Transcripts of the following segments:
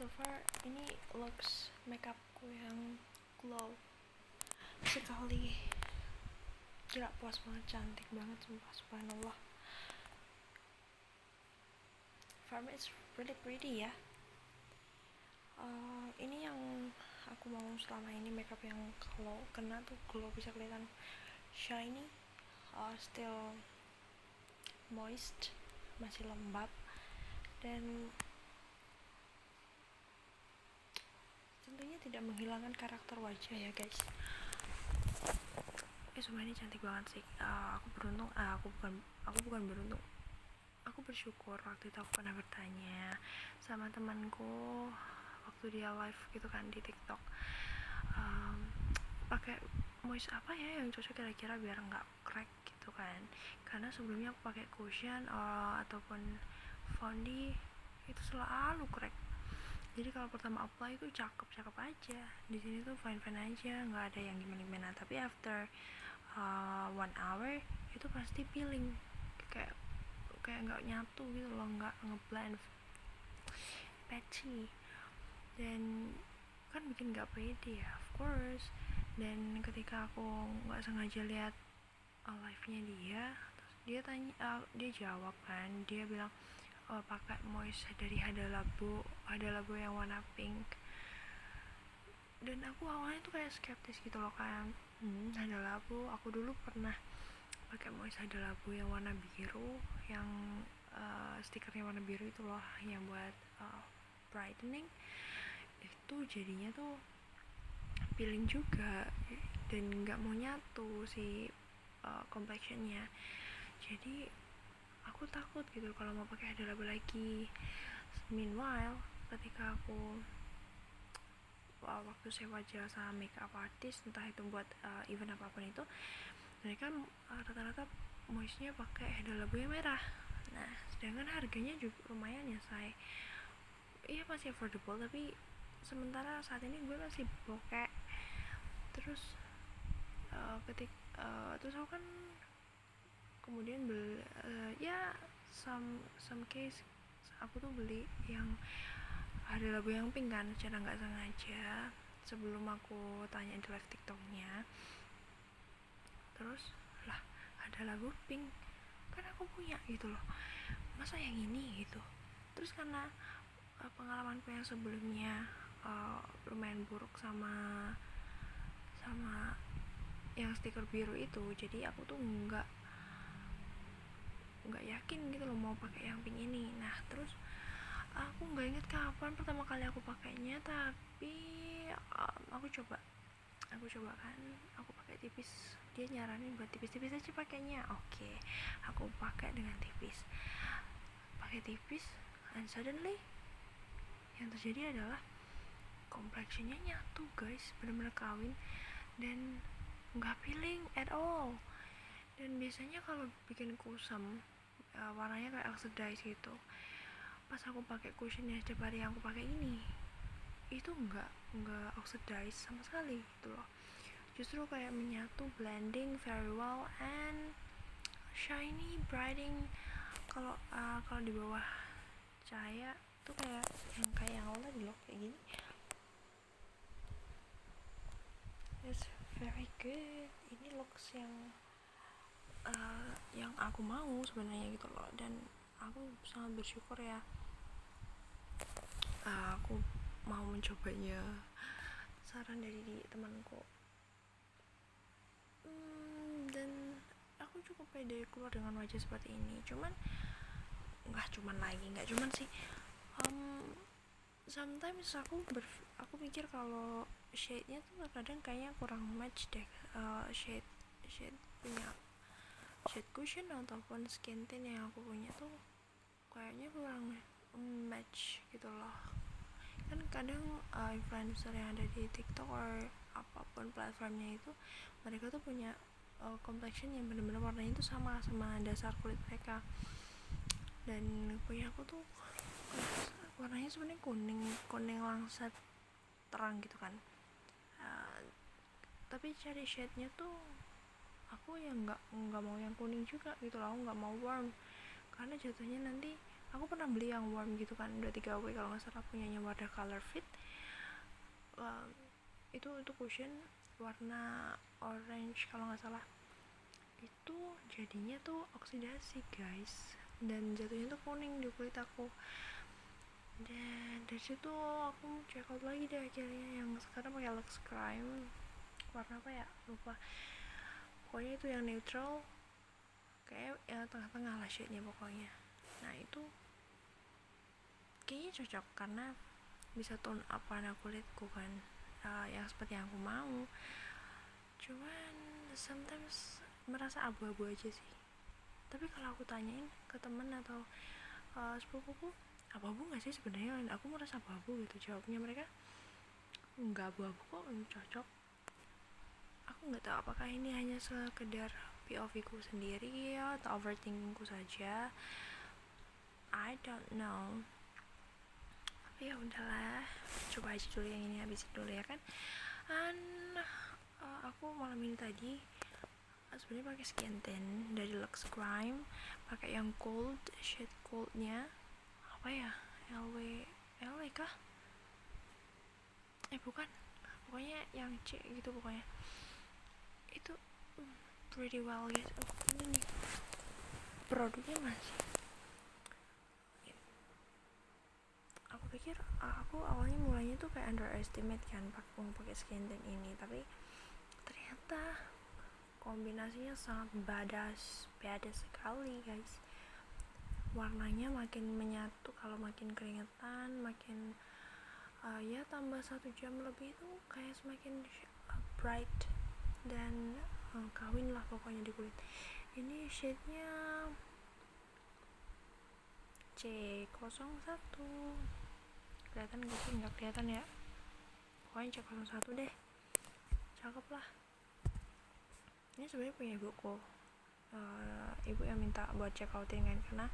So far ini looks makeupku yang glow sekali. Gila, puas banget, cantik banget sumpah, subhanallah. For me it's really pretty ya. Ini yang aku mau selama ini, makeup yang kalau kena tuh glow, bisa kelihatan shiny, still moist, masih lembab, dan tentunya tidak menghilangkan karakter wajah ya guys. Sumpah ini cantik banget sih. Aku beruntung, aku bukan beruntung, aku bersyukur waktu itu aku pernah bertanya sama temanku waktu dia live gitu kan di TikTok, pakai moist apa ya yang cocok kira-kira biar nggak crack gitu kan, karena sebelumnya aku pakai cushion ataupun foundie itu selalu crack. Jadi kalau pertama apply itu cakep aja, di sini tuh fine aja, nggak ada yang gimana, tapi after 1 hour itu pasti peeling, kayak nggak nyatu gitu loh, nggak ngeblend, patchy, dan kan bikin nggak pede ya, of course. Dan ketika aku nggak sengaja lihat live-nya dia tanya, dia jawab kan, dia bilang pakai moist dari Hada Labo yang warna pink. Dan aku awalnya tuh kayak skeptis gitu loh, kayak Hada Labo, aku dulu pernah pakai moist Hada Labo yang warna biru, yang stikernya warna biru itu loh, yang buat brightening. Itu jadinya tuh peeling juga dan nggak mau nyatu si complexionnya. Jadi aku takut gitu kalau mau pakai Hada Labo lagi. Meanwhile ketika aku waktu sewa jasa makeup artist, entah itu buat event apapun itu, mereka rata-rata moistnya pakai Hada Labo yang merah. Nah, sedangkan harganya juga lumayan ya, say. Iya, masih affordable, tapi sementara saat ini gue masih bokeh. Terus terus aku kan kemudian beli ya some case aku tuh beli yang Hada Labo yang pink kan, secara nggak sengaja sebelum aku tanya di live TikToknya. Terus lah, Hada Labo pink kan aku punya gitu loh, masa yang ini gitu. Terus karena pengalamanku yang sebelumnya lumayan buruk sama yang stiker biru itu, jadi aku tuh nggak yakin gitu loh mau pakai yang pink ini. Nah, terus aku nggak inget kapan pertama kali aku pakainya, tapi aku coba kan, aku pakai tipis. Dia nyaranin buat tipis-tipis aja pakainya. Oke, aku pakai dengan tipis, and suddenly yang terjadi adalah complexionnya nyatu guys, benar-benar kawin dan nggak peeling at all. Dan biasanya kalau bikin kusam warnanya kayak oxidize gitu, pas aku pakai cushionnya setiap hari yang aku pakai ini, itu nggak oxidize sama sekali gitu loh, justru kayak menyatu, blending very well and shiny, brightening. Kalau di bawah cahaya tuh kayak yang LED loh, kayak gini. It's very good. Ini looks yang aku mau sebenarnya gitu loh, dan aku sangat bersyukur ya, aku mau mencobanya saran dari temanku. Dan aku cukup pede keluar dengan wajah seperti ini. Nggak cuman sih, sometimes aku pikir kalau shade-nya tuh kadang kayaknya kurang match deh, shade punya shade cushion ataupun skin tint yang aku punya tuh kayaknya kurang match gitu loh. Kan kadang influencer yang ada di TikTok or apapun platformnya itu, mereka tuh punya complexion yang benar-benar warnanya itu sama dasar kulit mereka. Dan punya aku tuh warnanya sebenarnya kuning langsat terang gitu kan, tapi cari shade-nya tuh aku yang nggak mau yang kuning juga gitu loh. Aku nggak mau warm, karena jatuhnya nanti aku pernah beli yang warm gitu kan, 23W kalau nggak salah, punyanya Wardah Color Fit. Itu cushion warna orange kalau nggak salah, itu jadinya tuh oksidasi guys, dan jatuhnya tuh kuning di kulit aku. Dan dari situ aku check out lagi deh akhirnya, yang sekarang pakai Lux Crime, warna apa ya lupa, pokoknya itu yang neutral, kayak ya tengah-tengah lah shade-nya pokoknya. Nah itu kayaknya cocok karena bisa tone up warna kulitku kan, yang seperti yang aku mau. Cuman sometimes merasa abu-abu aja sih. Tapi kalau aku tanyain ke temen atau sepupuku, abu-abu nggak sih sebenarnya? Aku merasa abu-abu gitu, jawabnya mereka nggak abu-abu kok, cocok. Aku nggak tahu apakah ini hanya sekedar POV ku sendiri ya, atau overthinking ku saja, I don't know. Tapi ya udahlah, coba aja dulu yang ini, habisin dulu ya kan. And aku malam ini tadi sebenarnya pakai skin tint dari Lux Crime, pakai yang cold, shade coldnya apa ya, LW kah, bukan, pokoknya yang C gitu pokoknya. Itu pretty well guys. Ini nih produknya masih, aku pikir aku awalnya mulainya tuh kayak underestimate kan pakai skin tint ini, tapi ternyata kombinasinya sangat badass sekali guys. Warnanya makin menyatu kalau makin keringetan, makin ya tambah 1 jam lebih itu kayak semakin bright dan kawin lah pokoknya di kulit. Ini shade-nya C01, kelihatan gak sih? Nggak kelihatan ya, pokoknya C01 deh, cakep lah. Ini sebenarnya punya ibuku, ibu yang minta buat check outin kan, karena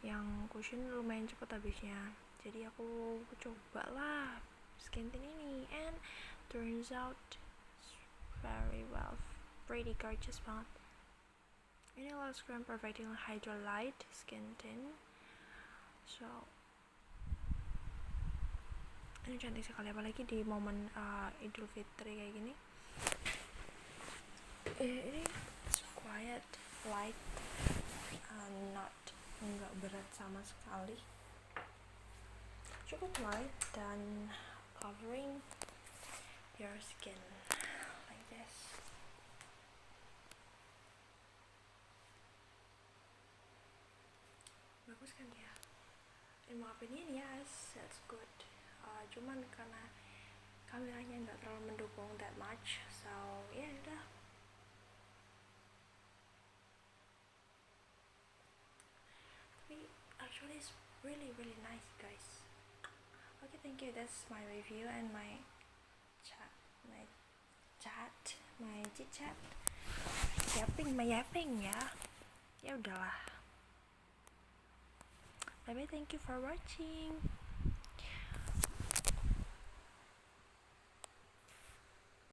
yang cushion lumayan cepet habisnya, jadi aku coba lah skin tint ini, and turns out very well, pretty gorgeous banget. Ini Lux Crime Perfecting Hydro Light Skin Tint. So ini cantik sekali, apalagi di momen Idul Fitri kayak gini. Ini quiet, light, nggak berat sama sekali, cukup light dan covering your skin like this. Bagus kan ya? In my opinion yes, that's good. Cuman karena kameranya nggak terlalu mendukung that much, so ya udah. Tapi actually it's really nice guys. Okay, thank you, that's my review and my chat, my chit chat, yapping ya. Ya udahlah, bye bye, thank you for watching.